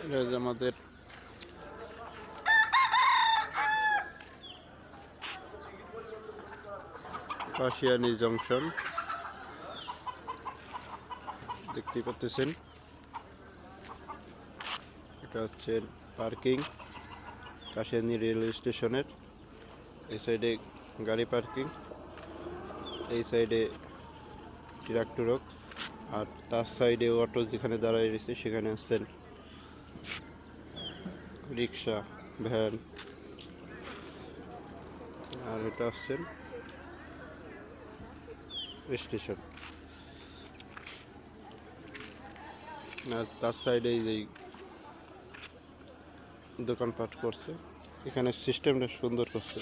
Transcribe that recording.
এটা যে আমাদের কাশিয়ানী জংশন দেখতে পাচ্ছেন। এটা হচ্ছে পার্কিং কাশিয়ানী রেলওয়ে স্টেশনের। এই সাইডে গাড়ি পার্কিং, এই সাইডে ট্রাক্টরক, আর তার সাইডে অটো যেখানে দাঁড়ায় রয়েছে সেখানে আসছেন রিক্সা, ভ্যান। আর এটা আসছেন স্টেশন। আর তার সাইডে এই দোকানপাট করছে, এখানে সিস্টেমটা সুন্দর করছে।